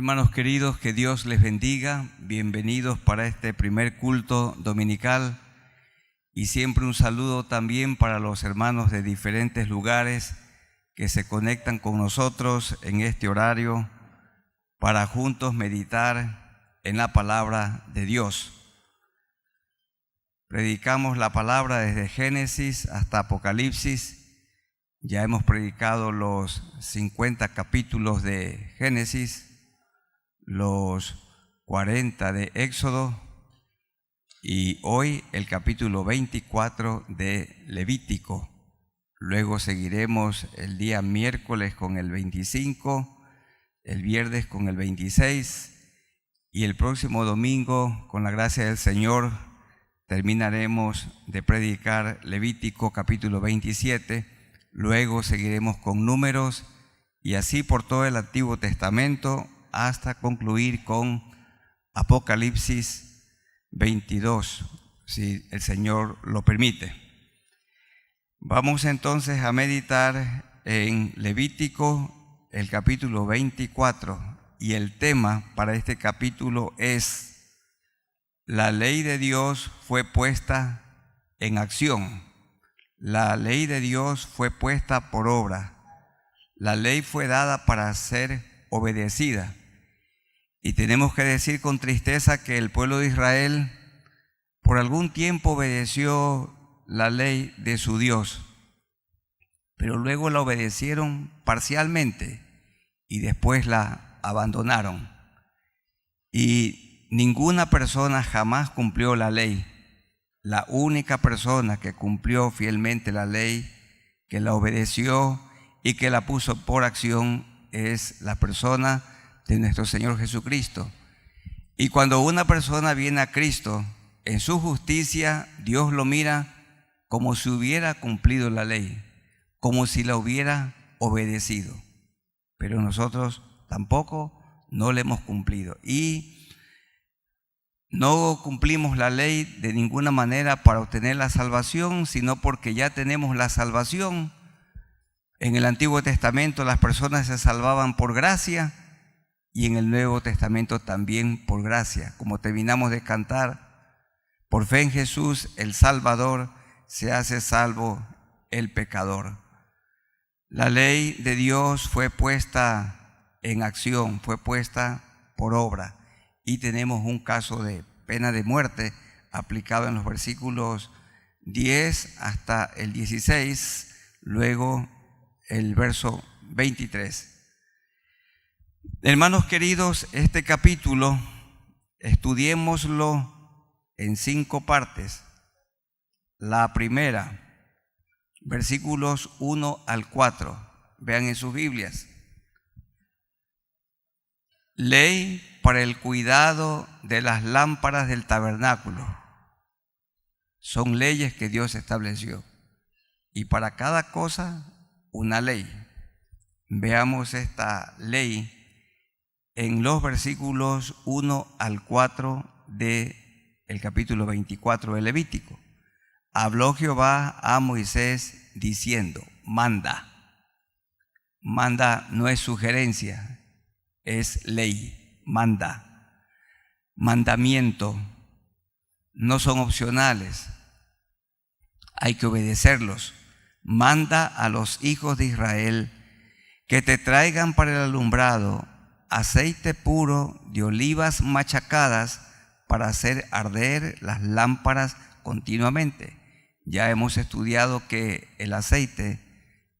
Hermanos queridos, que Dios les bendiga. Bienvenidos para este primer culto dominical y siempre un saludo también para los hermanos de diferentes lugares que se conectan con nosotros en este horario para juntos meditar en la palabra de Dios. Predicamos la palabra desde Génesis hasta Apocalipsis. Ya hemos predicado los 50 capítulos de Génesis, los 40 de Éxodo y hoy el capítulo 24 de Levítico. Luego seguiremos el día miércoles con el 25, el viernes con el 26 y el próximo domingo, con la gracia del Señor, terminaremos de predicar Levítico capítulo 27. Luego seguiremos con Números y así por todo el Antiguo Testamento hasta concluir con Apocalipsis 22, si el Señor lo permite. Vamos entonces a meditar en Levítico, el capítulo 24, y el tema para este capítulo es: la ley de Dios fue puesta en acción. La ley de Dios fue puesta por obra. La ley fue dada para ser obedecida. Y tenemos que decir con tristeza que el pueblo de Israel por algún tiempo obedeció la ley de su Dios, pero luego la obedecieron parcialmente y después la abandonaron. Y ninguna persona jamás cumplió la ley. La única persona que cumplió fielmente la ley, que la obedeció y que la puso por acción, es la persona de nuestro Señor Jesucristo. Y cuando una persona viene a Cristo, en su justicia, Dios lo mira como si hubiera cumplido la ley, como si la hubiera obedecido. Pero nosotros tampoco no la hemos cumplido. Y no cumplimos la ley de ninguna manera para obtener la salvación, sino porque ya tenemos la salvación. En el Antiguo Testamento las personas se salvaban por gracia y en el Nuevo Testamento también por gracia. Como terminamos de cantar, por fe en Jesús el Salvador se hace salvo el pecador. La ley de Dios fue puesta en acción, fue puesta por obra. Y tenemos un caso de pena de muerte aplicado en los versículos 10 hasta el 16, luego el verso 23. Hermanos queridos, este capítulo estudiémoslo en 5 partes. La primera, versículos 1 al 4. Vean en sus Biblias. Ley para el cuidado de las lámparas del tabernáculo. Son leyes que Dios estableció. Y para cada cosa, una ley. Veamos esta ley en los versículos 1 al 4 del capítulo 24 de Levítico. Habló Jehová a Moisés diciendo: manda. Manda no es sugerencia, es ley, manda. Mandamiento, no son opcionales, hay que obedecerlos. Manda a los hijos de Israel que te traigan para el alumbrado aceite puro de olivas machacadas para hacer arder las lámparas continuamente. Ya hemos estudiado que el aceite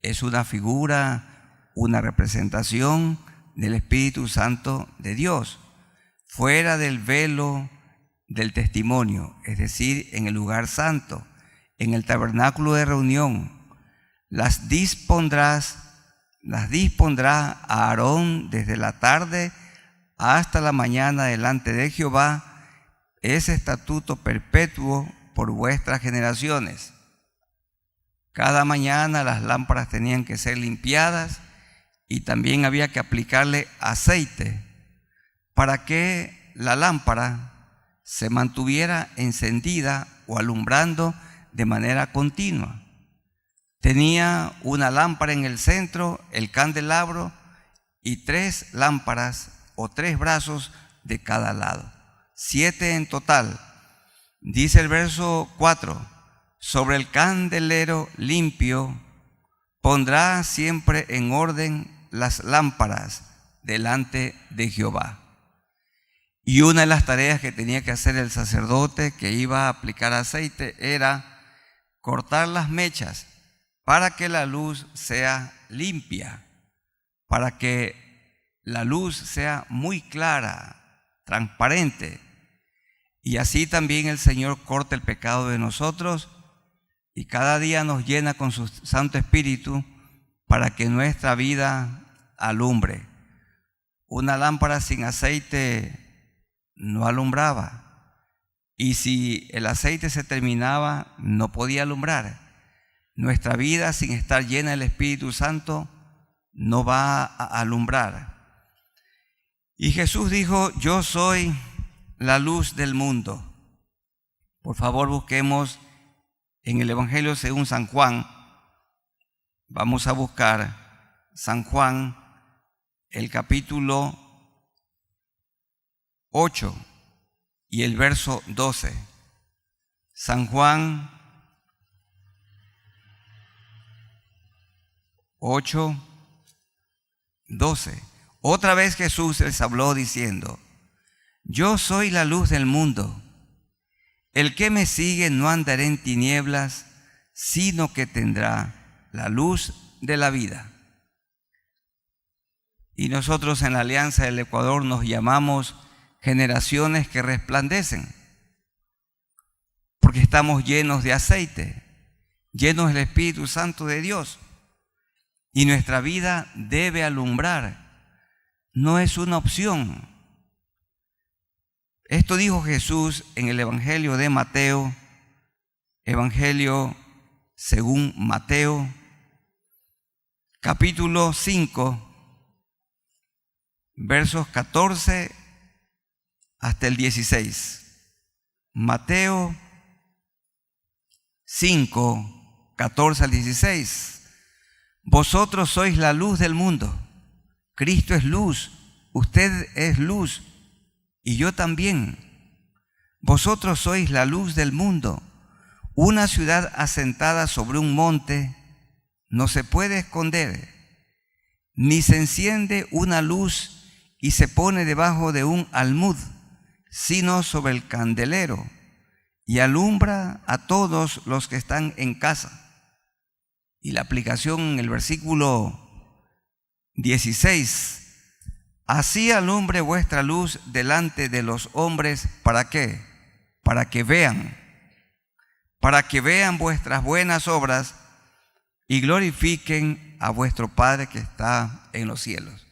es una figura, una representación del Espíritu Santo de Dios, fuera del velo del testimonio, es decir, en el lugar santo, en el tabernáculo de reunión. Las dispondrá a Aarón desde la tarde hasta la mañana delante de Jehová. Es estatuto perpetuo por vuestras generaciones. Cada mañana las lámparas tenían que ser limpiadas y también había que aplicarle aceite para que la lámpara se mantuviera encendida o alumbrando de manera continua. Tenía una lámpara en el centro, el candelabro, y 3 lámparas o 3 brazos de cada lado. 7 en total. Dice el verso 4, sobre el candelero limpio pondrá siempre en orden las lámparas delante de Jehová. Y una de las tareas que tenía que hacer el sacerdote que iba a aplicar aceite era cortar las mechas para que la luz sea limpia, para que la luz sea muy clara, transparente. Y así también el Señor corta el pecado de nosotros y cada día nos llena con su Santo Espíritu para que nuestra vida alumbre. Una lámpara sin aceite no alumbraba, y si el aceite se terminaba, no podía alumbrar. Nuestra vida sin estar llena del Espíritu Santo no va a alumbrar. Y Jesús dijo: yo soy la luz del mundo. Por favor, busquemos en el Evangelio según San Juan. Vamos a buscar San Juan, el capítulo 8 y el verso 12. San Juan 8, 12. Otra vez Jesús les habló diciendo: yo soy la luz del mundo. El que me sigue no andará en tinieblas, sino que tendrá la luz de la vida. Y nosotros en la Alianza del Ecuador nos llamamos generaciones que resplandecen, porque estamos llenos de aceite, llenos del Espíritu Santo de Dios, y nuestra vida debe alumbrar, no es una opción. Esto dijo Jesús en el Evangelio de Mateo, Evangelio según Mateo, capítulo 5, versos 14 hasta el 16. Mateo 5, 14 al 16. Vosotros sois la luz del mundo. Cristo es luz, usted es luz, y yo también. Vosotros sois la luz del mundo. Una ciudad asentada sobre un monte no se puede esconder, ni se enciende una luz y se pone debajo de un almud, sino sobre el candelero, y alumbra a todos los que están en casa. Y la aplicación en el versículo 16. Así alumbre vuestra luz delante de los hombres. ¿Para qué? Para que vean vuestras buenas obras y glorifiquen a vuestro Padre que está en los cielos.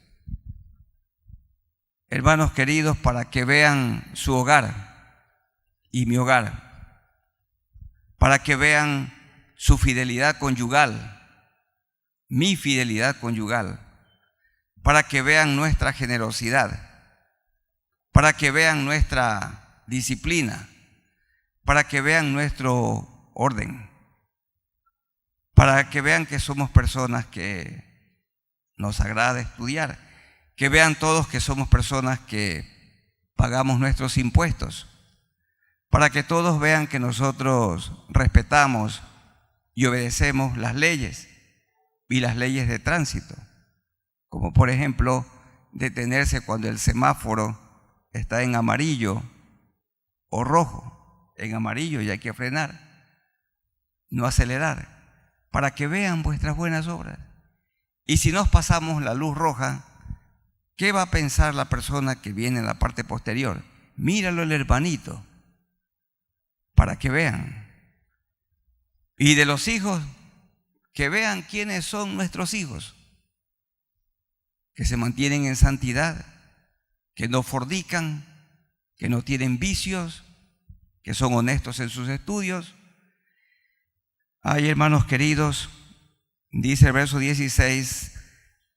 Hermanos queridos, para que vean su hogar y mi hogar, para que vean su fidelidad conyugal, mi fidelidad conyugal, para que vean nuestra generosidad, para que vean nuestra disciplina, para que vean nuestro orden, para que vean que somos personas que nos agrada estudiar, que vean todos que somos personas que pagamos nuestros impuestos, para que todos vean que nosotros respetamos y obedecemos las leyes y las leyes de tránsito, como por ejemplo detenerse cuando el semáforo está en amarillo o rojo. En amarillo y hay que frenar, no acelerar, para que vean vuestras buenas obras. Y si nos pasamos la luz roja, ¿qué va a pensar la persona que viene en la parte posterior? Míralo el hermanito, para que vean. Y de los hijos, que vean quiénes son nuestros hijos, que se mantienen en santidad, que no fornican, que no tienen vicios, que son honestos en sus estudios. Ay, hermanos queridos, dice el verso 16,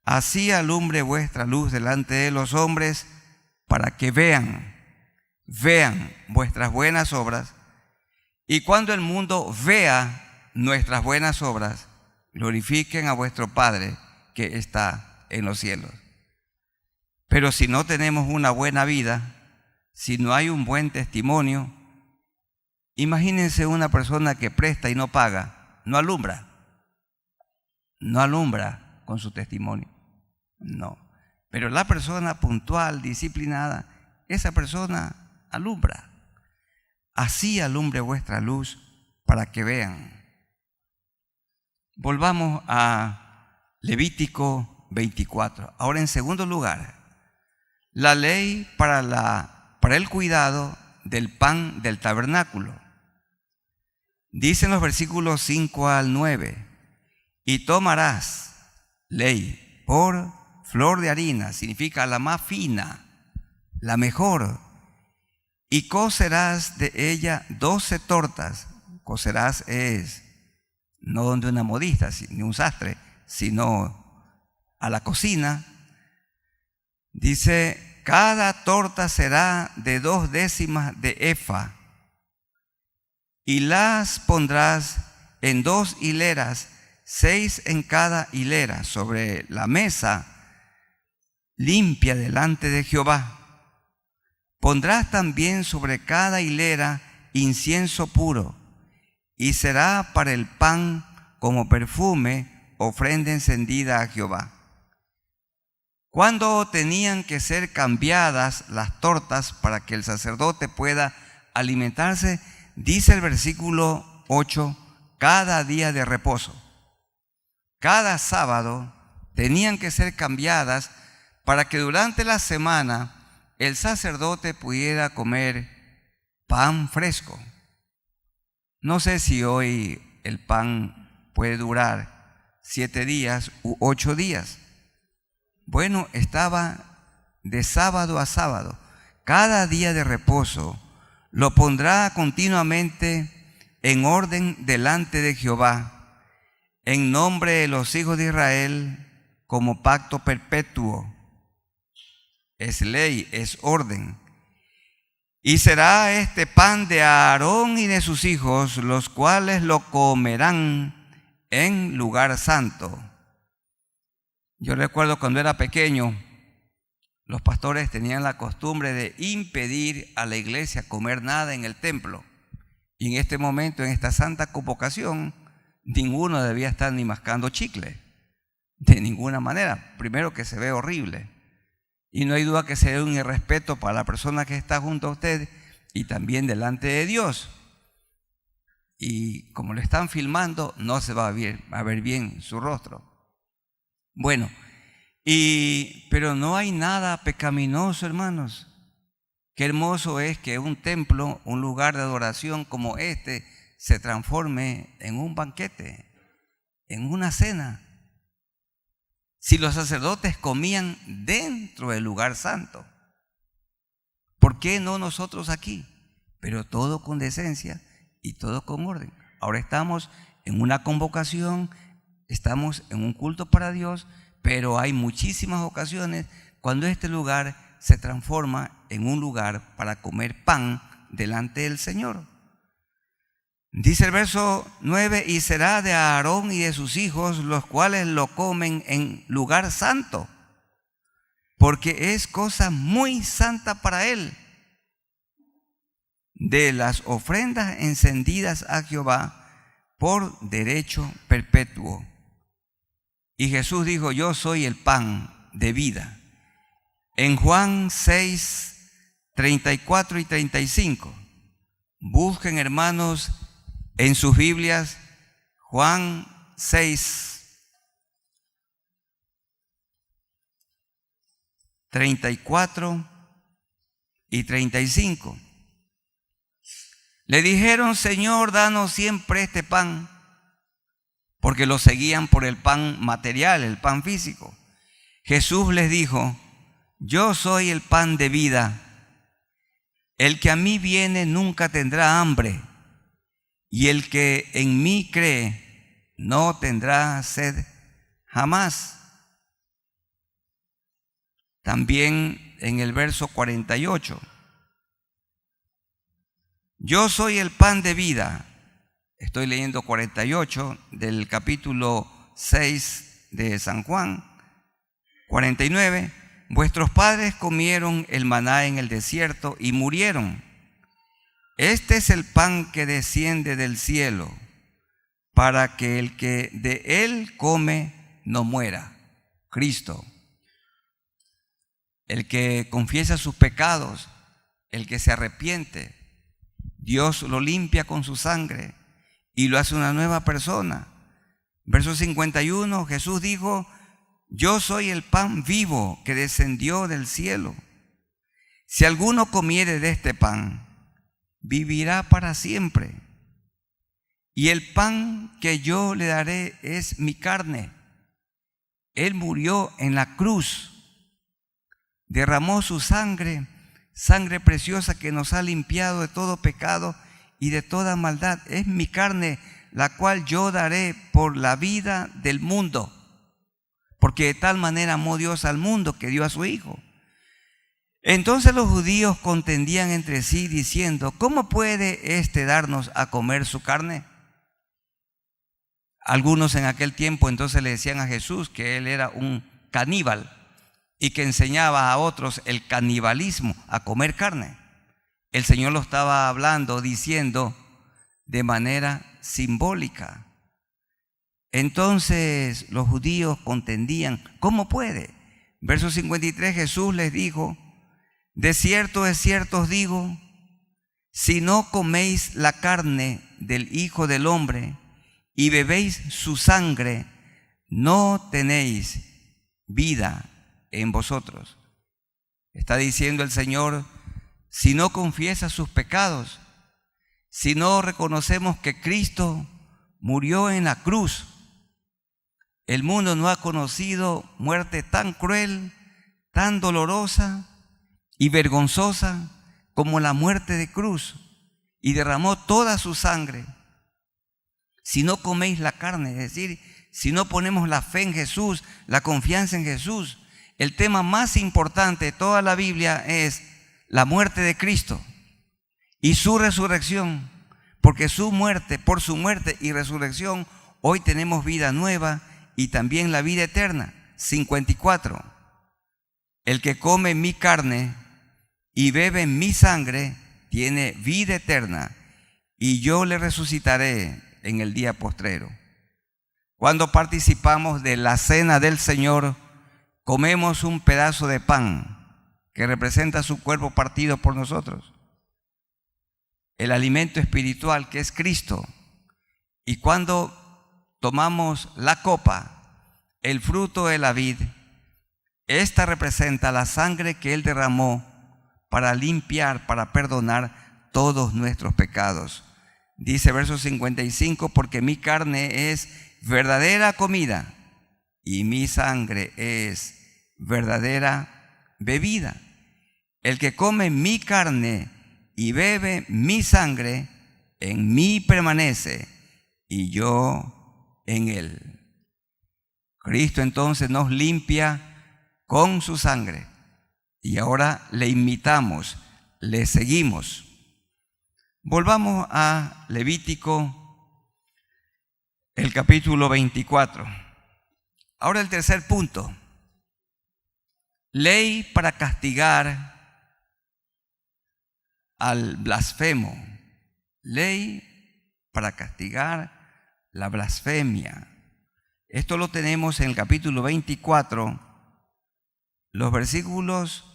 así alumbre vuestra luz delante de los hombres, para que vean vuestras buenas obras, y cuando el mundo vea nuestras buenas obras, glorifiquen a vuestro Padre que está en los cielos. Pero si no tenemos una buena vida, si no hay un buen testimonio, imagínense una persona que presta y no paga, no alumbra con su testimonio, no. Pero la persona puntual, disciplinada, esa persona alumbra. Así alumbre vuestra luz para que vean. Volvamos a Levítico 24. Ahora, en segundo lugar, la ley para el cuidado del pan del tabernáculo. Dicen los versículos 5 al 9, y tomarás ley por flor de harina, significa la más fina, la mejor, y cocerás de ella 12 tortas. Cocerás es no donde una modista ni un sastre, sino a la cocina. Dice, cada torta será de 2 décimas de efa, y las pondrás en 2 hileras, 6 en cada hilera, sobre la mesa limpia delante de Jehová. Pondrás también sobre cada hilera incienso puro, y será para el pan como perfume, ofrenda encendida a Jehová. ¿Cuándo tenían que ser cambiadas las tortas para que el sacerdote pueda alimentarse? Dice el versículo 8, cada día de reposo. Cada sábado tenían que ser cambiadas para que durante la semana el sacerdote pudiera comer pan fresco. No sé si hoy el pan puede durar 7 días u 8 días. Bueno, estaba de sábado a sábado. Cada día de reposo lo pondrá continuamente en orden delante de Jehová, en nombre de los hijos de Israel, como pacto perpetuo. Es ley, es orden. Y será este pan de Aarón y de sus hijos, los cuales lo comerán en lugar santo. Yo recuerdo cuando era pequeño, los pastores tenían la costumbre de impedir a la iglesia comer nada en el templo. Y en este momento, en esta santa convocación, ninguno debía estar ni mascando chicle, de ninguna manera. Primero, que se ve horrible. Y no hay duda que se ve un irrespeto para la persona que está junto a usted y también delante de Dios. Y como lo están filmando, no se va a ver bien su rostro. Bueno, pero no hay nada pecaminoso, hermanos. Qué hermoso es que un templo, un lugar de adoración como este, se transforme en un banquete, en una cena. Si los sacerdotes comían dentro del lugar santo, ¿por qué no nosotros aquí? Pero todo con decencia y todo con orden. Ahora estamos en una convocación, estamos en un culto para Dios, pero hay muchísimas ocasiones cuando este lugar se transforma en un lugar para comer pan delante del Señor. Dice el verso 9, y será de Aarón y de sus hijos, los cuales lo comen en lugar santo, porque es cosa muy santa para él. De las ofrendas encendidas a Jehová por derecho perpetuo. Y Jesús dijo, yo soy el pan de vida. En Juan 6, 34 y 35. Busquen, hermanos, en sus Biblias, Juan 6, 34 y 35. Le dijeron, Señor, danos siempre este pan, porque lo seguían por el pan material, el pan físico. Jesús les dijo, yo soy el pan de vida. El que a mí viene nunca tendrá hambre, y el que en mí cree no tendrá sed jamás. También en el verso 48. Yo soy el pan de vida. Estoy leyendo 48 del capítulo 6 de San Juan. 49. vuestros padres comieron el maná en el desierto y murieron. Este es el pan que desciende del cielo, para que el que de él come no muera. Cristo. El que confiesa sus pecados, el que se arrepiente, Dios lo limpia con su sangre y lo hace una nueva persona. Verso 51, Jesús dijo: yo soy el pan vivo que descendió del cielo. Si alguno comiere de este pan, vivirá para siempre. Y el pan que yo le daré es mi carne. Él murió en la cruz, derramó su sangre, sangre preciosa que nos ha limpiado de todo pecado y de toda maldad. Es mi carne, la cual yo daré por la vida del mundo. Porque de tal manera amó Dios al mundo que dio a su Hijo. Entonces los judíos contendían entre sí diciendo: ¿cómo puede éste darnos a comer su carne? Algunos en aquel tiempo entonces le decían a Jesús que él era un caníbal y que enseñaba a otros el canibalismo, a comer carne. El Señor lo estaba hablando, diciendo de manera simbólica. Entonces los judíos contendían: ¿cómo puede? Verso 53, Jesús les dijo: de cierto os digo, si no coméis la carne del Hijo del Hombre y bebéis su sangre, no tenéis vida en vosotros. Está diciendo el Señor: si no confiesas sus pecados, si no reconocemos que Cristo murió en la cruz, el mundo no ha conocido muerte tan cruel, tan dolorosa y vergonzosa como la muerte de cruz, y derramó toda su sangre. Si no coméis la carne, es decir, si no ponemos la fe en Jesús, la confianza en Jesús, el tema más importante de toda la Biblia es la muerte de Cristo y su resurrección, porque por su muerte y resurrección, hoy tenemos vida nueva y también la vida eterna. 54. El que come mi carne y bebe mi sangre tiene vida eterna, y yo le resucitaré en el día postrero. Cuando participamos de la cena del Señor, comemos un pedazo de pan que representa su cuerpo partido por nosotros, el alimento espiritual que es Cristo. Y cuando tomamos la copa, el fruto de la vid, esta representa la sangre que Él derramó para limpiar, para perdonar todos nuestros pecados. Dice verso 55, porque mi carne es verdadera comida y mi sangre es verdadera bebida. El que come mi carne y bebe mi sangre, en mí permanece y yo en él. Cristo entonces nos limpia con su sangre y ahora le imitamos, le seguimos. Volvamos a Levítico, el capítulo 24. Ahora el tercer punto. Ley para castigar al blasfemo. Ley para castigar la blasfemia. Esto lo tenemos en el capítulo 24, los versículos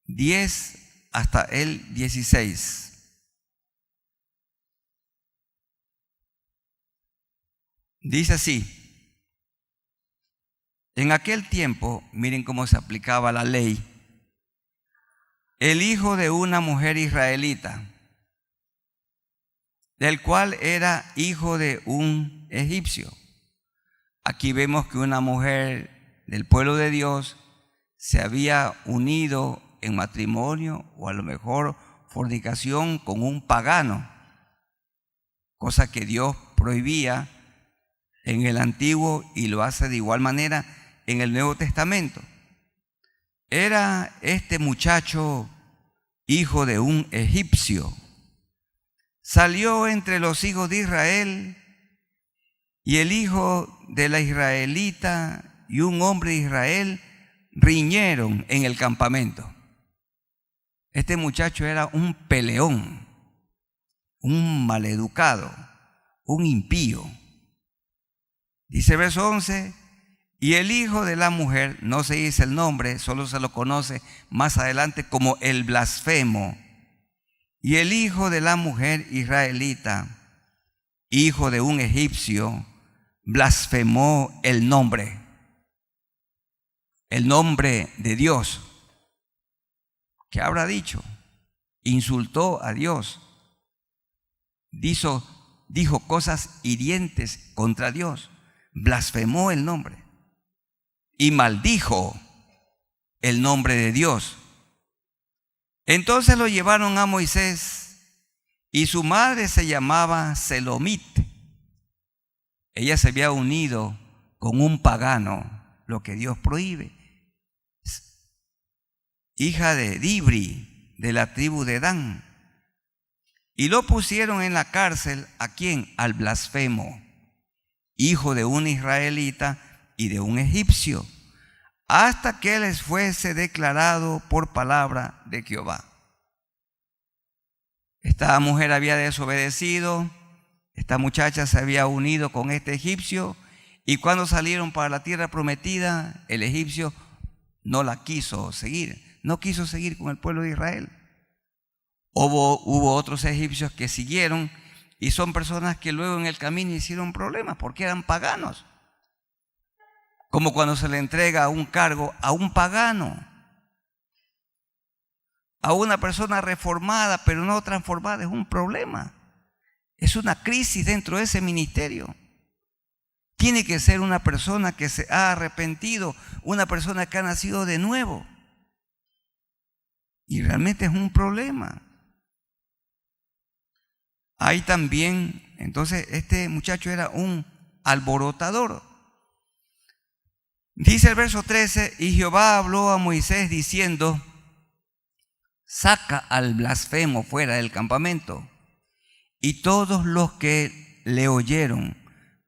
10 hasta el 16. Dice así: en aquel tiempo, miren cómo se aplicaba la ley, el hijo de una mujer israelita, del cual era hijo de un egipcio. Aquí vemos que una mujer del pueblo de Dios se había unido en matrimonio o a lo mejor fornicación con un pagano, cosa que Dios prohibía en el Antiguo y lo hace de igual manera en el Nuevo Testamento. Era este muchacho hijo de un egipcio. Salió entre los hijos de Israel, y el hijo de la israelita y un hombre de Israel riñeron en el campamento. Este muchacho era un peleón, un maleducado, un impío. Dice el verso 11, y el hijo de la mujer, no se dice el nombre, solo se lo conoce más adelante como el blasfemo. Y el hijo de la mujer israelita, hijo de un egipcio, blasfemó el nombre de Dios. ¿Qué habrá dicho? Insultó a Dios. Dijo cosas hirientes contra Dios. Blasfemó el nombre. Y maldijo el nombre de Dios. Entonces lo llevaron a Moisés y su madre se llamaba Selomit. Ella se había unido con un pagano, lo que Dios prohíbe. Hija de Dibri, de la tribu de Dan. Y lo pusieron en la cárcel, ¿a quién? Al blasfemo, hijo de un israelita y de un egipcio, hasta que les fuese declarado por palabra de Jehová. Esta mujer había desobedecido, esta muchacha se había unido con este egipcio, y cuando salieron para la tierra prometida, el egipcio no la quiso seguir, no quiso seguir con el pueblo de Israel. Hubo otros egipcios que siguieron, y son personas que luego en el camino hicieron problemas porque eran paganos. Como cuando se le entrega un cargo a un pagano, a una persona reformada pero no transformada, es un problema. Es una crisis dentro de ese ministerio. Tiene que ser una persona que se ha arrepentido, una persona que ha nacido de nuevo. Y realmente es un problema. Ahí también, entonces, este muchacho era un alborotador. Dice el verso 13, y Jehová habló a Moisés diciendo, saca al blasfemo fuera del campamento, y todos los que le oyeron,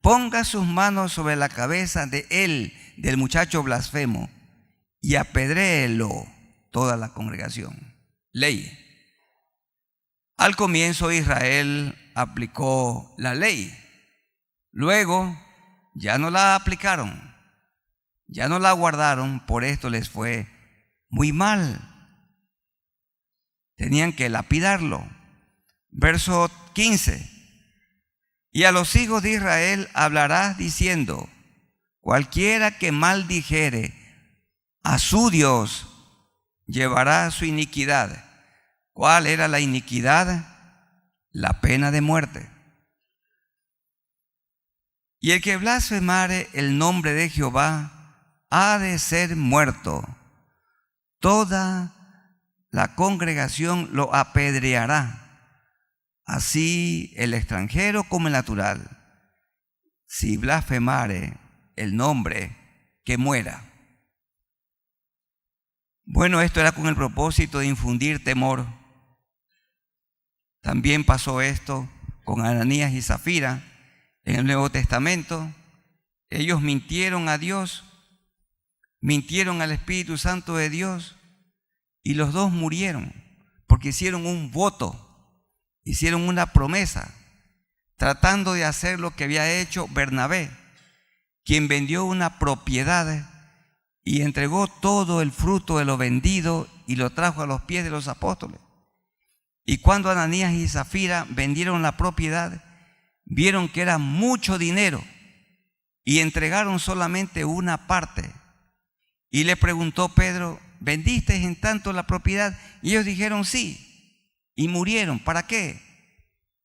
ponga sus manos sobre la cabeza de él, del muchacho blasfemo, y apedréelo toda la congregación. Ley. Al comienzo Israel aplicó la ley. Luego ya no la aplicaron. Ya no la guardaron, por esto les fue muy mal. Tenían que lapidarlo. Verso 15. Y a los hijos de Israel hablarás diciendo, cualquiera que maldijere a su Dios, llevará su iniquidad. ¿Cuál era la iniquidad? La pena de muerte. Y el que blasfemare el nombre de Jehová, ha de ser muerto. Toda la congregación lo apedreará, así el extranjero como el natural. Si blasfemare el nombre, que muera. Bueno, esto era con el propósito de infundir temor. También pasó esto con Ananías y Zafira en el Nuevo Testamento. Ellos mintieron a Dios, mintieron al Espíritu Santo de Dios, y los dos murieron porque hicieron un voto, hicieron una promesa, tratando de hacer lo que había hecho Bernabé, quien vendió una propiedad y entregó todo el fruto de lo vendido y lo trajo a los pies de los apóstoles. Y cuando Ananías y Zafira vendieron la propiedad, vieron que era mucho dinero y entregaron solamente una parte. Y le preguntó Pedro, ¿vendiste en tanto la propiedad? Y ellos dijeron sí, y murieron. ¿Para qué?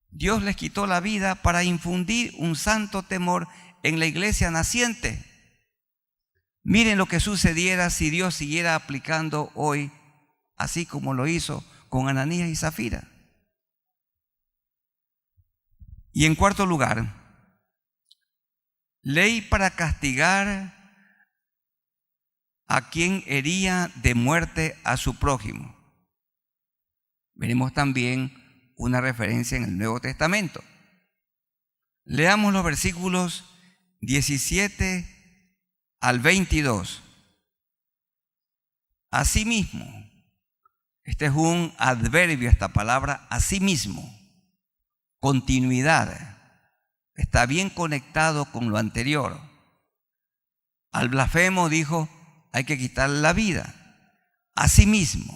Dios les quitó la vida para infundir un santo temor en la iglesia naciente. Miren lo que sucediera si Dios siguiera aplicando hoy, así como lo hizo con Ananías y Zafira. Y en cuarto lugar, ley para castigar a quien hería de muerte a su prójimo. Veremos también una referencia en el Nuevo Testamento. Leamos los versículos 17 al 22. asimismo. Este es un adverbio, esta palabra, asimismo. Continuidad. Está bien conectado con lo anterior. Al blasfemo dijo, hay que quitarle la vida. Asimismo,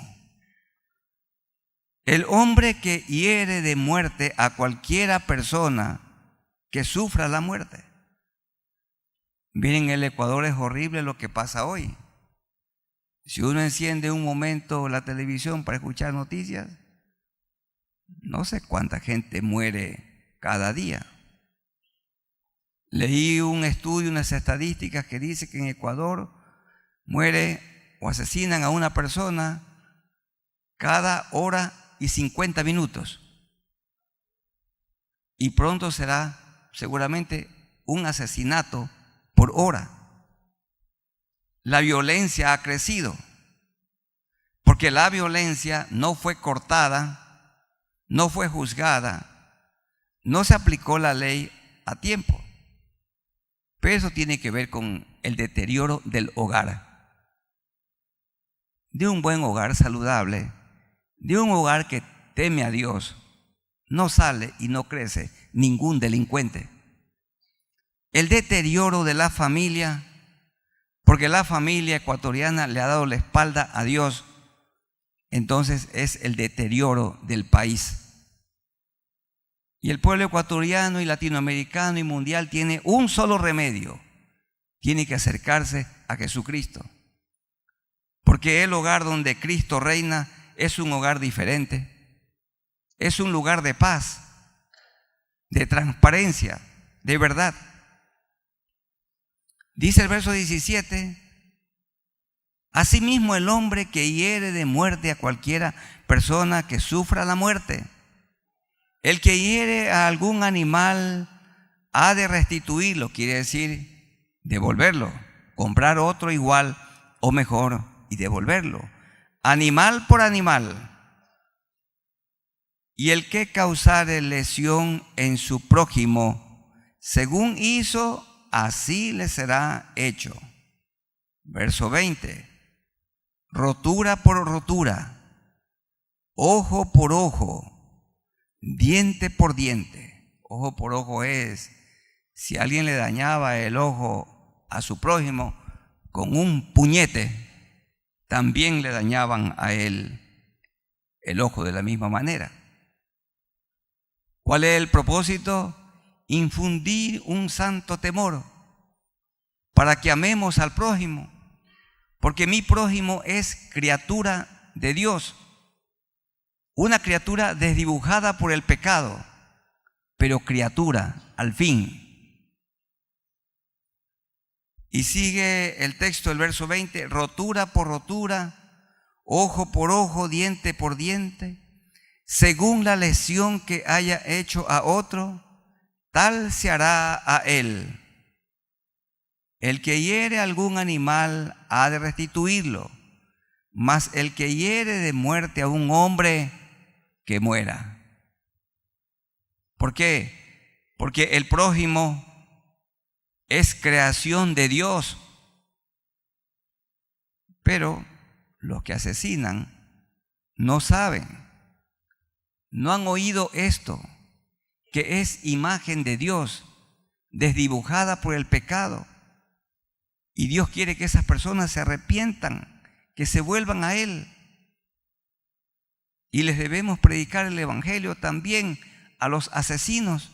el hombre que hiere de muerte a cualquiera persona que sufra la muerte. Miren, en el Ecuador es horrible lo que pasa hoy. Si uno enciende un momento la televisión para escuchar noticias, no sé cuánta gente muere cada día. Leí un estudio, unas estadísticas que dice que en Ecuador muere o asesinan a una persona cada hora y 50 minutos. Y pronto será seguramente un asesinato por hora. La violencia ha crecido, porque la violencia no fue cortada, no fue juzgada, no se aplicó la ley a tiempo. Pero eso tiene que ver con el deterioro del hogar. De un buen hogar saludable, de un hogar que teme a Dios, no sale y no crece ningún delincuente. El deterioro de la familia, porque la familia ecuatoriana le ha dado la espalda a Dios, entonces es el deterioro del país. Y el pueblo ecuatoriano y latinoamericano y mundial tiene un solo remedio: tiene que acercarse a Jesucristo. Porque el hogar donde Cristo reina es un hogar diferente. Es un lugar de paz, de transparencia, de verdad. Dice el verso 17, asimismo el hombre que hiere de muerte a cualquiera persona que sufra la muerte. El que hiere a algún animal ha de restituirlo, quiere decir devolverlo, comprar otro igual o mejor y devolverlo, animal por animal. Y el que causare lesión en su prójimo, según hizo, así le será hecho. Verso 20, rotura por rotura, ojo por ojo, diente por diente. Ojo por ojo es, si alguien le dañaba el ojo a su prójimo con un puñete, también le dañaban a él el ojo de la misma manera. ¿Cuál es el propósito? Infundir un santo temor para que amemos al prójimo, porque mi prójimo es criatura de Dios, una criatura desdibujada por el pecado, pero criatura al fin. Y sigue el texto, el verso 20, rotura por rotura, ojo por ojo, diente por diente, según la lesión que haya hecho a otro, tal se hará a él. El que hiere algún animal ha de restituirlo, mas el que hiere de muerte a un hombre, que muera. ¿Por qué? Porque el prójimo es creación de Dios, pero los que asesinan no saben, no han oído esto, que es imagen de Dios, desdibujada por el pecado. Y Dios quiere que esas personas se arrepientan, que se vuelvan a Él. Y les debemos predicar el Evangelio también a los asesinos.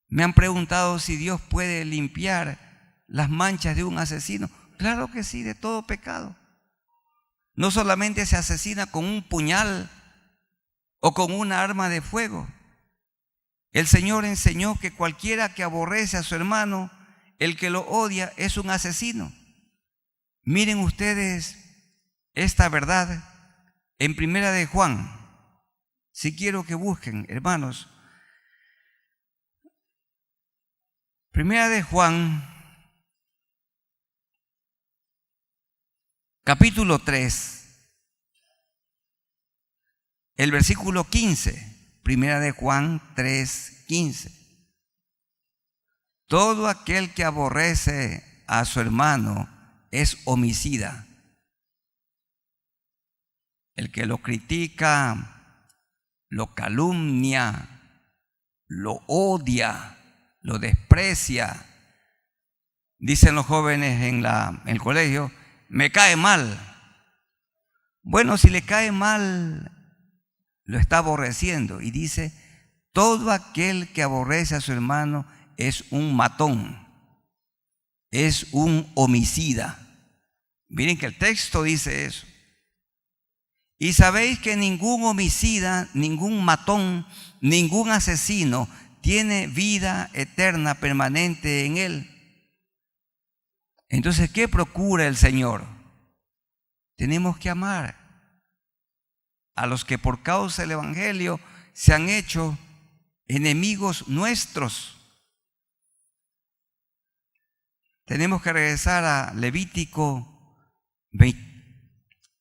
Me han preguntado si Dios puede limpiar las manchas de un asesino. Claro que sí, de todo pecado. No solamente se asesina con un puñal o con una arma de fuego. El Señor enseñó que cualquiera que aborrece a su hermano, el que lo odia, es un asesino. Miren ustedes esta verdad en Primera de Juan. Si quiero que busquen, hermanos. Primera de Juan, capítulo 3, el versículo 15. Primera de Juan 3, 15. Todo aquel que aborrece a su hermano es homicida. el que lo critica, lo calumnia, lo odia, lo desprecia. Dicen los jóvenes en el colegio, me cae mal. Bueno, si le cae mal, lo está aborreciendo. Y dice, todo aquel que aborrece a su hermano es un matón, es un homicida. Miren que el texto dice eso. Y sabéis que ningún homicida, ningún matón, ningún asesino tiene vida eterna permanente en él. Entonces, ¿qué procura el Señor? Tenemos que amar a los que por causa del Evangelio se han hecho enemigos nuestros. Tenemos que regresar a Levítico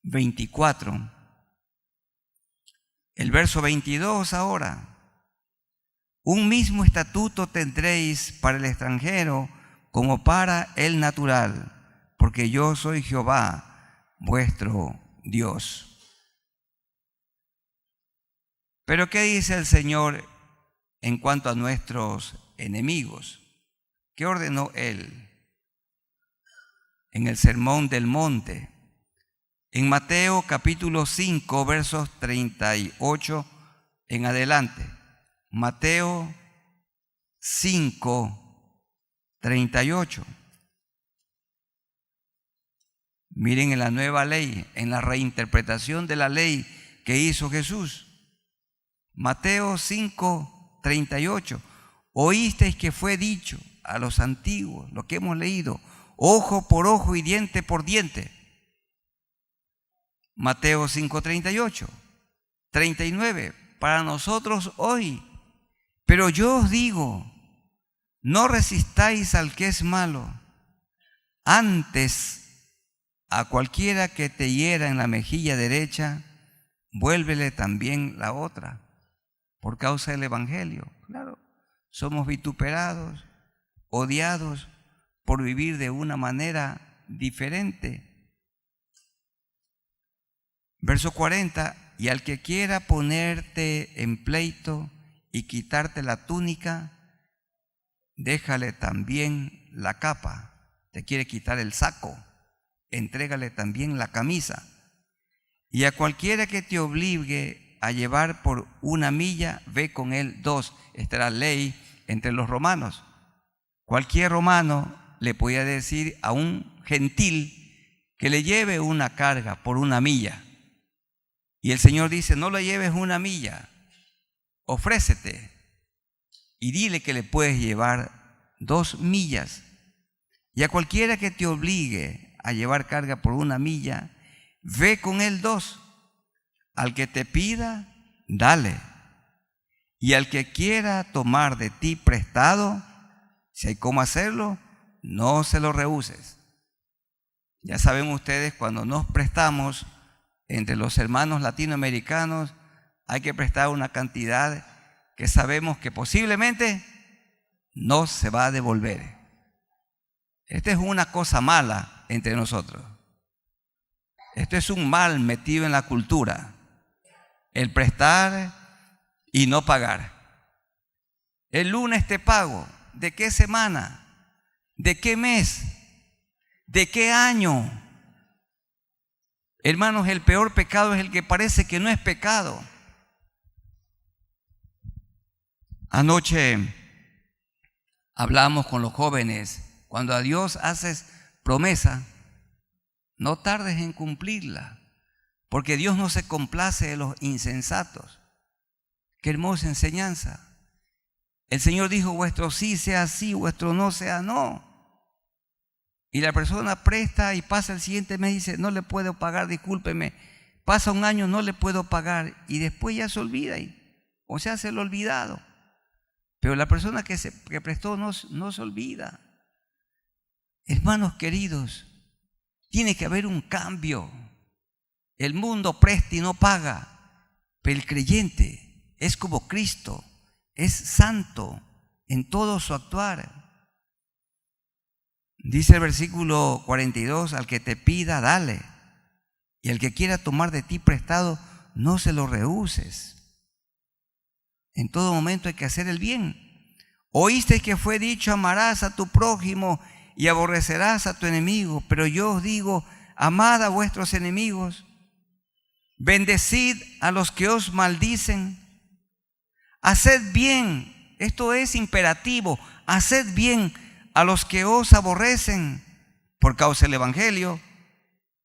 24, el verso 22 ahora. Un mismo estatuto tendréis para el extranjero como para el natural, porque yo soy Jehová, vuestro Dios. Pero ¿qué dice el Señor en cuanto a nuestros enemigos? ¿Qué ordenó Él en el Sermón del Monte? En Mateo capítulo 5, versos 38 en adelante. Mateo 5, 38. Miren en la nueva ley, en la reinterpretación de la ley que hizo Jesús. Mateo 5, 38. Oísteis que fue dicho a los antiguos, lo que hemos leído, ojo por ojo y diente por diente. Mateo 5, 38. 39. Para nosotros hoy. Pero yo os digo, no resistáis al que es malo. Antes, a cualquiera que te hiera en la mejilla derecha, vuélvele también la otra. Por causa del Evangelio. Claro, somos vituperados, odiados por vivir de una manera diferente. Verso 40, y al que quiera ponerte en pleito y quitarte la túnica, déjale también la capa. Te quiere quitar el saco, entrégale también la camisa. Y a cualquiera que te obligue a llevar por una milla, ve con él 2. Esta era la ley entre los romanos. Cualquier romano le podía decir a un gentil que le lleve una carga por una milla. Y el Señor dice, no le lleves una milla, ofrécete y dile que le puedes llevar 2 millas. Y a cualquiera que te obligue a llevar carga por una milla, ve con él 2. Al que te pida, dale. Y al que quiera tomar de ti prestado, si hay cómo hacerlo, no se lo rehuses. Ya saben ustedes, cuando nos prestamos entre los hermanos latinoamericanos, hay que prestar una cantidad que sabemos que posiblemente no se va a devolver. Esta es una cosa mala entre nosotros. Esto es un mal metido en la cultura. El prestar y no pagar. El lunes te pago. ¿De qué semana? ¿De qué mes? ¿De qué año? Hermanos, el peor pecado es el que parece que no es pecado. Anoche hablamos con los jóvenes. Cuando a Dios haces promesa, no tardes en cumplirla, porque Dios no se complace de los insensatos. Qué hermosa enseñanza. El Señor dijo, vuestro sí sea sí, vuestro no sea no. Y la persona presta y pasa el siguiente mes y dice, no le puedo pagar, discúlpeme. Pasa un año, no le puedo pagar, y después ya se olvida, o sea, se lo ha olvidado. Pero la persona que prestó no se olvida. Hermanos queridos, tiene que haber un cambio. El mundo presta y no paga, pero el creyente es como Cristo, es santo en todo su actuar. Dice el versículo 42, al que te pida, dale. Y el que quiera tomar de ti prestado, no se lo rehuses. En todo momento hay que hacer el bien. Oíste que fue dicho, amarás a tu prójimo y aborrecerás a tu enemigo. Pero yo os digo, amad a vuestros enemigos, bendecid a los que os maldicen, haced bien, esto es imperativo, haced bien a los que os aborrecen por causa del evangelio,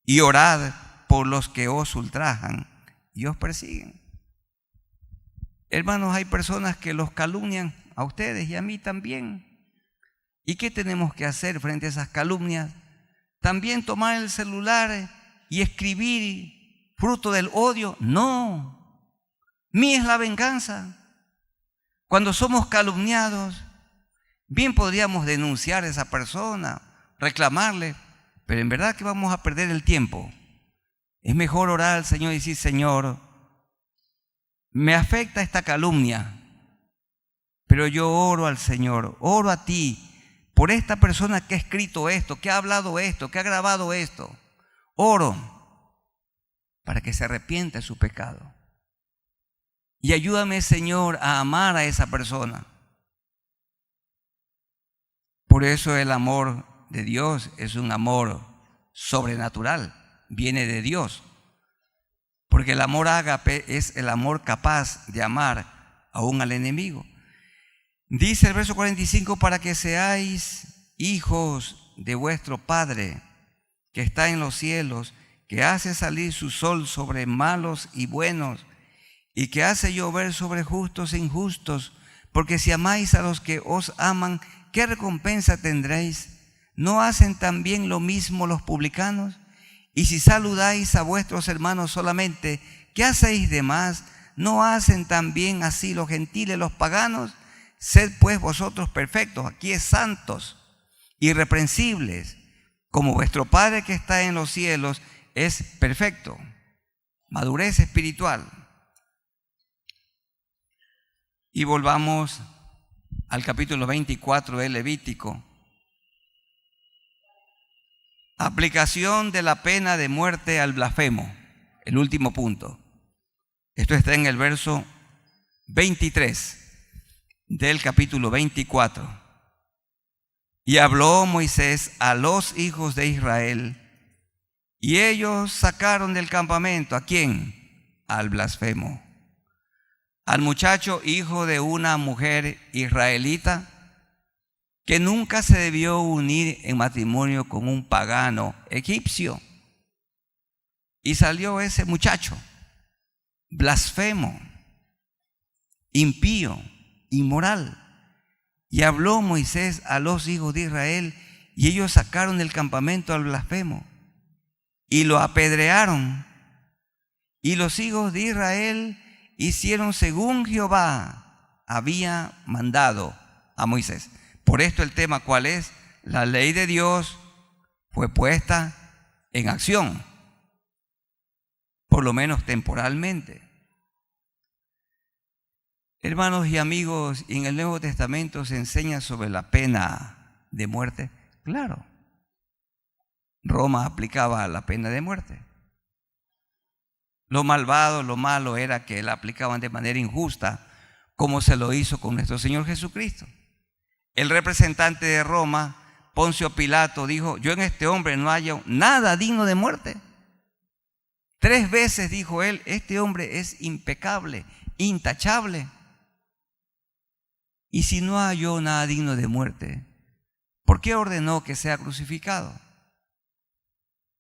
y orad por los que os ultrajan y os persiguen. Hermanos, hay personas que los calumnian a ustedes y a mí también. ¿Y qué tenemos que hacer frente a esas calumnias? ¿También tomar el celular y escribir fruto del odio? No, mía es la venganza. Cuando somos calumniados, bien podríamos denunciar a esa persona, reclamarle, pero en verdad que vamos a perder el tiempo. Es mejor orar al Señor y decir, Señor, me afecta esta calumnia, pero yo oro al Señor, oro a ti por esta persona que ha escrito esto, que ha hablado esto, que ha grabado esto. Oro para que se arrepienta de su pecado. Y ayúdame, Señor, a amar a esa persona. Por eso el amor de Dios es un amor sobrenatural, viene de Dios. Porque el amor ágape es el amor capaz de amar aún al enemigo. Dice el verso 45, para que seáis hijos de vuestro Padre que está en los cielos, que hace salir su sol sobre malos y buenos, y que hace llover sobre justos e injustos. Porque si amáis a los que os aman, ¿qué recompensa tendréis? ¿No hacen también lo mismo los publicanos? Y si saludáis a vuestros hermanos solamente, ¿qué hacéis de más? ¿No hacen también así los gentiles, los paganos? Sed pues vosotros perfectos, aquí es santos, irreprensibles, como vuestro Padre que está en los cielos es perfecto. Madurez espiritual. Y volvamos al capítulo 24 de Levítico. Aplicación de la pena de muerte al blasfemo. El último punto. Esto está en el verso 23 del capítulo 24. Y habló Moisés a los hijos de Israel, y ellos sacaron del campamento, ¿a quién? Al blasfemo, al muchacho hijo de una mujer israelita, que nunca se debió unir en matrimonio con un pagano egipcio. Y salió ese muchacho, blasfemo, impío, inmoral. Y habló Moisés a los hijos de Israel, y ellos sacaron del campamento al blasfemo, y lo apedrearon. Y los hijos de Israel hicieron según Jehová había mandado a Moisés. Por esto el tema, ¿cuál es? La ley de Dios fue puesta en acción, por lo menos temporalmente. Hermanos y amigos, en el Nuevo Testamento se enseña sobre la pena de muerte. Claro, Roma aplicaba la pena de muerte. Lo malvado, lo malo era que la aplicaban de manera injusta, como se lo hizo con nuestro Señor Jesucristo. El representante de Roma, Poncio Pilato, dijo, yo en este hombre no hallo nada digno de muerte. 3 veces dijo él, este hombre es impecable, intachable. Y si no halló nada digno de muerte, ¿por qué ordenó que sea crucificado?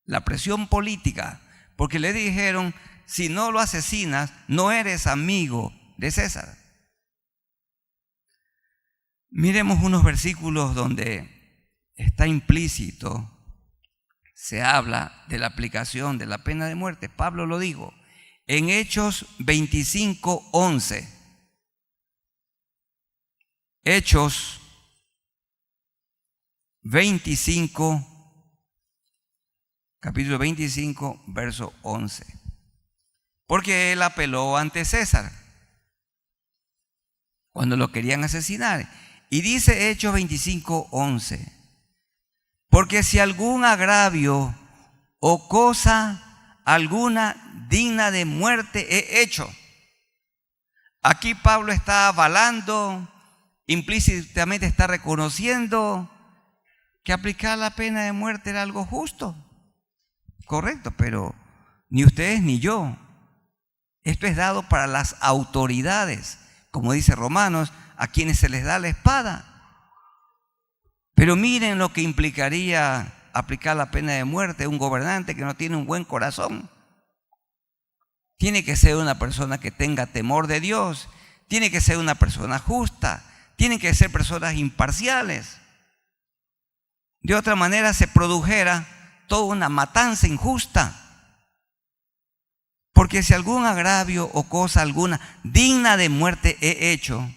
La presión política, porque le dijeron, si no lo asesinas, no eres amigo de César. Miremos unos versículos donde está implícito, se habla de la aplicación de la pena de muerte. Pablo lo dijo en Hechos 25:11. Hechos 25, capítulo 25, verso 11. Porque él apeló ante César cuando lo querían asesinar. Y dice Hechos 25:11, porque si algún agravio o cosa alguna digna de muerte he hecho. Aquí Pablo está avalando, implícitamente está reconociendo que aplicar la pena de muerte era algo justo, correcto, pero ni ustedes ni yo. Esto es dado para las autoridades, como dice Romanos, a quienes se les da la espada. Pero miren lo que implicaría aplicar la pena de muerte a un gobernante que no tiene un buen corazón. Tiene que ser una persona que tenga temor de Dios, tiene que ser una persona justa, tienen que ser personas imparciales. De otra manera se produjera toda una matanza injusta. Porque si algún agravio o cosa alguna digna de muerte he hecho,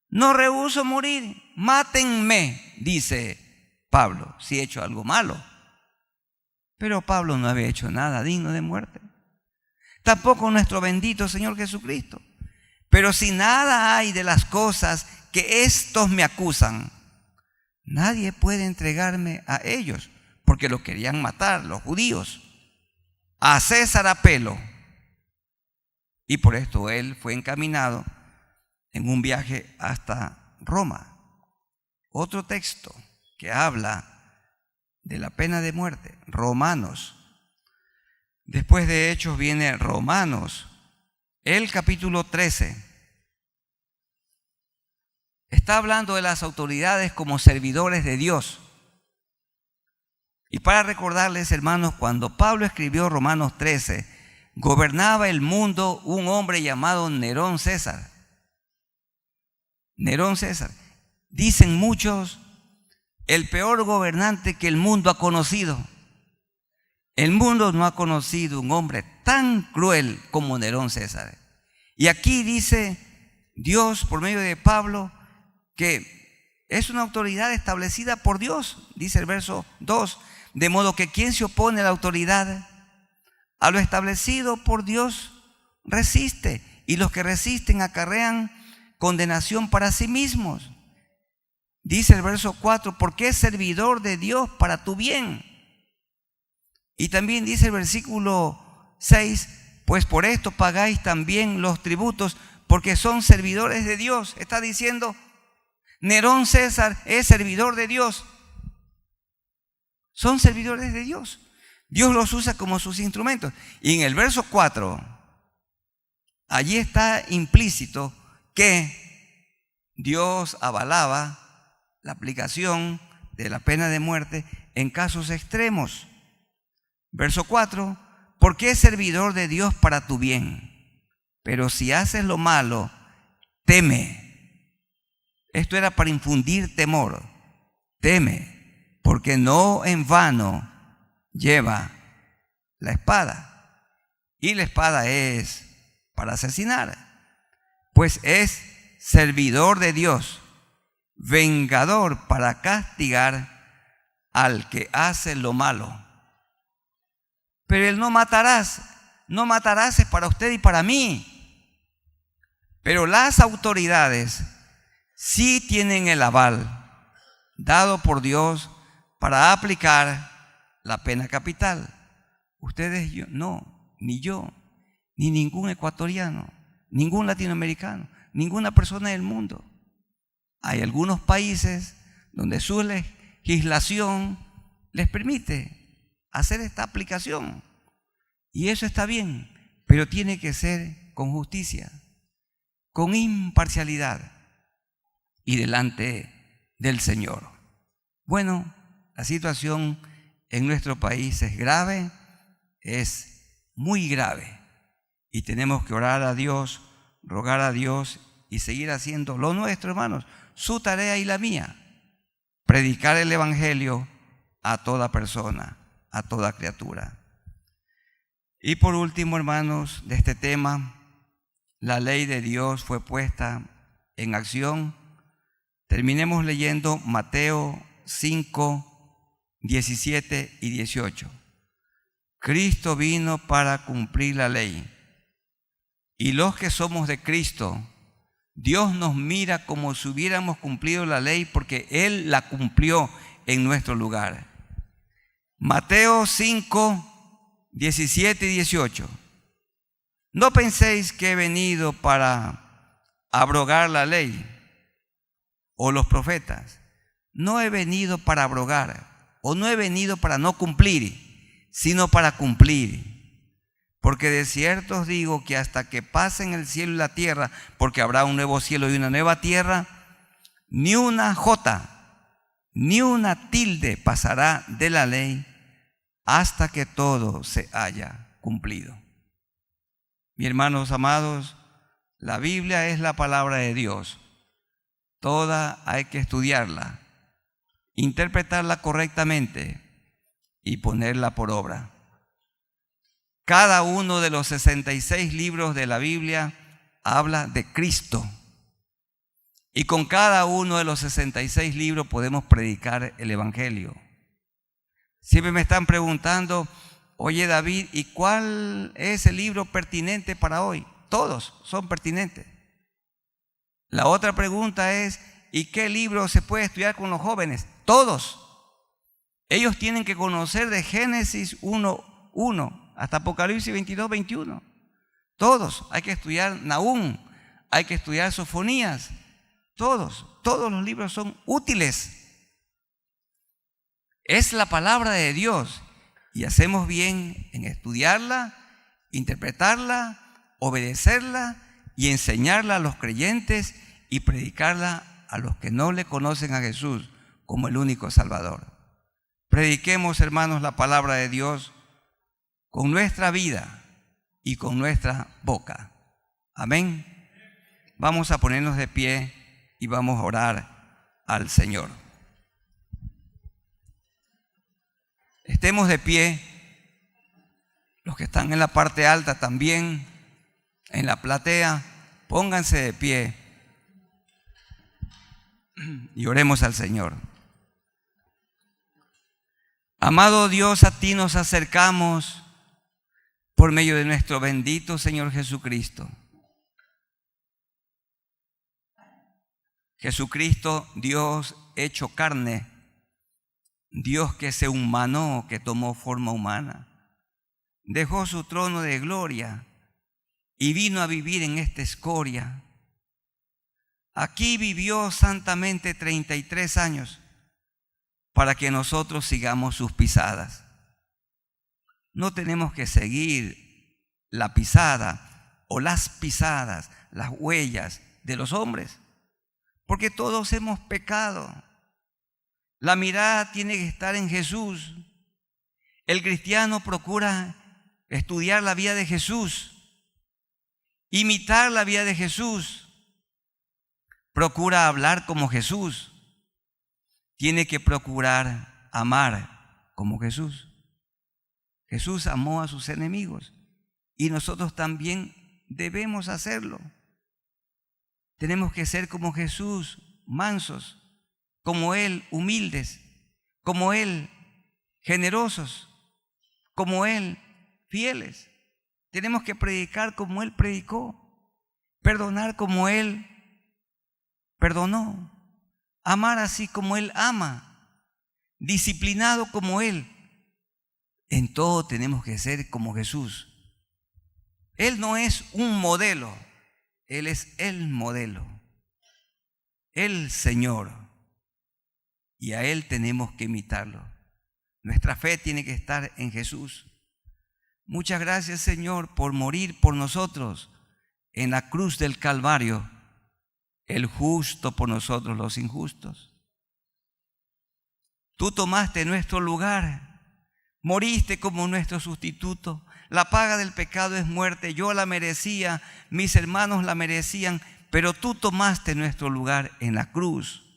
no rehúso morir. Mátenme, dice Pablo, si he hecho algo malo. Pero Pablo no había hecho nada digno de muerte. Tampoco nuestro bendito Señor Jesucristo. Pero si nada hay de las cosas que estos me acusan, nadie puede entregarme a ellos, porque lo querían matar los judíos. A César apelo. Y por esto él fue encaminado en un viaje hasta Roma. Otro texto que habla de la pena de muerte, Romanos. Después de Hechos viene Romanos, el capítulo 13. Está hablando de las autoridades como servidores de Dios. Y para recordarles, hermanos, cuando Pablo escribió Romanos 13, gobernaba el mundo un hombre llamado Nerón César. Nerón César. Dicen muchos, el peor gobernante que el mundo ha conocido. El mundo no ha conocido un hombre tan cruel como Nerón César. Y aquí dice Dios, por medio de Pablo, que es una autoridad establecida por Dios, dice el verso 2. De modo que quien se opone a la autoridad, a lo establecido por Dios, resiste. Y los que resisten acarrean condenación para sí mismos. Dice el verso 4, porque es servidor de Dios para tu bien. Y también dice el versículo 6, pues por esto pagáis también los tributos, porque son servidores de Dios. Está diciendo, Nerón César es servidor de Dios. Son servidores de Dios. Dios los usa como sus instrumentos. Y en el verso 4, allí está implícito que Dios avalaba la aplicación de la pena de muerte en casos extremos. Verso 4, porque es servidor de Dios para tu bien. Pero si haces lo malo, teme. Esto era para infundir temor. Teme, porque no en vano lleva la espada. Y la espada es para asesinar. Pues es servidor de Dios, vengador para castigar al que hace lo malo. Pero el no matarás es para usted y para mí. Pero las autoridades sí tienen el aval dado por Dios para aplicar la pena capital. Ustedes, yo, no, ni yo, ni ningún ecuatoriano, ningún latinoamericano, ninguna persona del mundo. Hay algunos países donde su legislación les permite hacer esta aplicación. Y eso está bien, pero tiene que ser con justicia, con imparcialidad y delante del Señor. Bueno, la situación en nuestro país es grave, es muy grave. Y tenemos que orar a Dios, rogar a Dios y seguir haciendo lo nuestro, hermanos, su tarea y la mía. Predicar el Evangelio a toda persona, a toda criatura. Y por último, hermanos, de este tema, la ley de Dios fue puesta en acción. Terminemos leyendo Mateo 5, 17 y 18. Cristo vino para cumplir la ley. Y los que somos de Cristo, Dios nos mira como si hubiéramos cumplido la ley porque Él la cumplió en nuestro lugar. Mateo 5, 17 y 18. No penséis que he venido para abrogar la ley o los profetas. No he venido para abrogar, o no he venido para no cumplir, sino para cumplir. Porque de cierto os digo que hasta que pasen el cielo y la tierra, porque habrá un nuevo cielo y una nueva tierra, ni una jota, ni una tilde pasará de la ley hasta que todo se haya cumplido. Mis hermanos amados, la Biblia es la palabra de Dios. Toda hay que estudiarla, interpretarla correctamente y ponerla por obra. Cada uno de los 66 libros de la Biblia habla de Cristo. Y con cada uno de los 66 libros podemos predicar el Evangelio. Siempre me están preguntando, oye David, ¿y cuál es el libro pertinente para hoy? Todos son pertinentes. La otra pregunta es, ¿y qué libro se puede estudiar con los jóvenes? Todos. Ellos tienen que conocer de Génesis 1:1 hasta Apocalipsis 22:21. Todos. Hay que estudiar Nahum, hay que estudiar Sofonías. Todos los libros son útiles. Es la palabra de Dios y hacemos bien en estudiarla, interpretarla, obedecerla y enseñarla a los creyentes y predicarla a los que no le conocen a Jesús como el único Salvador. Prediquemos, hermanos, la palabra de Dios con nuestra vida y con nuestra boca. Amén. Vamos a ponernos de pie y vamos a orar al Señor. Estemos de pie, los que están en la parte alta también, en la platea, pónganse de pie y oremos al Señor. Amado Dios, a ti nos acercamos por medio de nuestro bendito Señor Jesucristo. Jesucristo, Dios hecho carne, Dios que se humanó, que tomó forma humana, dejó su trono de gloria y vino a vivir en esta escoria. Aquí vivió santamente 33 años para que nosotros sigamos sus pisadas. No tenemos que seguir la pisada o las pisadas, las huellas de los hombres, porque todos hemos pecado. La mirada tiene que estar en Jesús. El cristiano procura estudiar la vida de Jesús, imitar la vida de Jesús, procura hablar como Jesús, tiene que procurar amar como Jesús. Jesús amó a sus enemigos y nosotros también debemos hacerlo. Tenemos que ser como Jesús, mansos, como Él, humildes, como Él, generosos, como Él, fieles. Tenemos que predicar como Él predicó, perdonar como Él perdonó, amar así como Él ama, disciplinado como Él. En todo tenemos que ser como Jesús. Él no es un modelo, Él es el modelo, el Señor. Y a Él tenemos que imitarlo. Nuestra fe tiene que estar en Jesús. Muchas gracias, Señor, por morir por nosotros en la cruz del Calvario, el justo por nosotros los injustos. Tú tomaste nuestro lugar, moriste como nuestro sustituto. La paga del pecado es muerte, yo la merecía, mis hermanos la merecían, pero tú tomaste nuestro lugar en la cruz.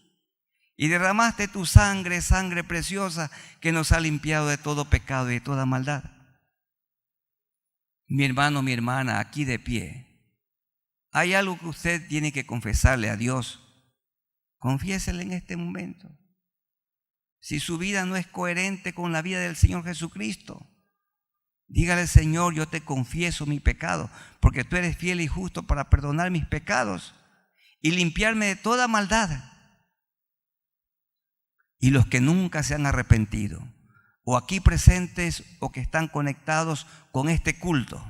Y derramaste tu sangre, sangre preciosa, que nos ha limpiado de todo pecado y de toda maldad. Mi hermano, mi hermana, aquí de pie, hay algo que usted tiene que confesarle a Dios. Confiésele en este momento. Si su vida no es coherente con la vida del Señor Jesucristo, dígale: Señor, yo te confieso mi pecado, porque tú eres fiel y justo para perdonar mis pecados y limpiarme de toda maldad. Y los que nunca se han arrepentido, o aquí presentes o que están conectados con este culto.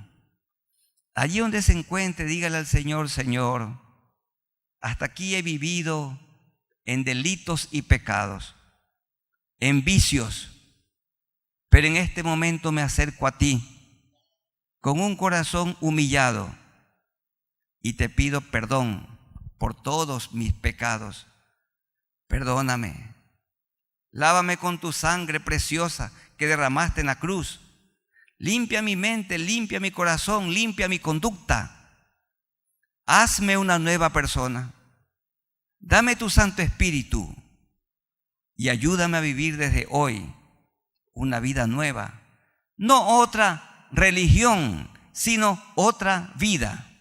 Allí donde se encuentre, dígale al Señor: Señor, hasta aquí he vivido en delitos y pecados, en vicios, pero en este momento me acerco a ti con un corazón humillado y te pido perdón por todos mis pecados. Perdóname, lávame con tu sangre preciosa que derramaste en la cruz. Limpia mi mente, limpia mi corazón, limpia mi conducta. Hazme una nueva persona. Dame tu Santo Espíritu y ayúdame a vivir desde hoy una vida nueva. No otra religión, sino otra vida.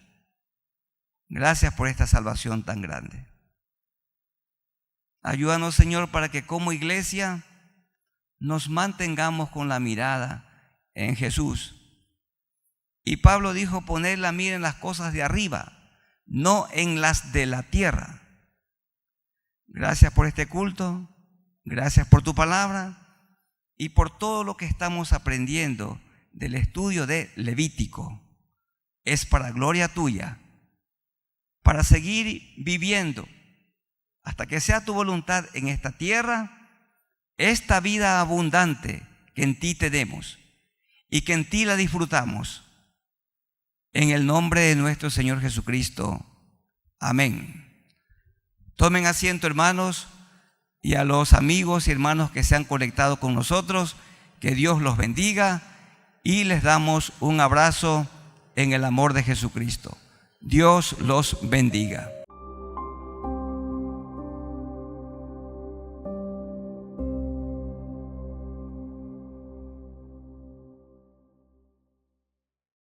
Gracias por esta salvación tan grande. Ayúdanos, Señor, para que como iglesia nos mantengamos con la mirada en Jesús. Y Pablo dijo: poner la mira en las cosas de arriba, no en las de la tierra. Gracias por este culto, gracias por tu palabra y por todo lo que estamos aprendiendo del estudio de Levítico. Es para gloria tuya, para seguir viviendo hasta que sea tu voluntad en esta tierra, esta vida abundante que en ti tenemos y que en ti la disfrutamos. En el nombre de nuestro Señor Jesucristo. Amén. Tomen asiento, hermanos, y a los amigos y hermanos que se han conectado con nosotros, que Dios los bendiga y les damos un abrazo en el amor de Jesucristo. Dios los bendiga.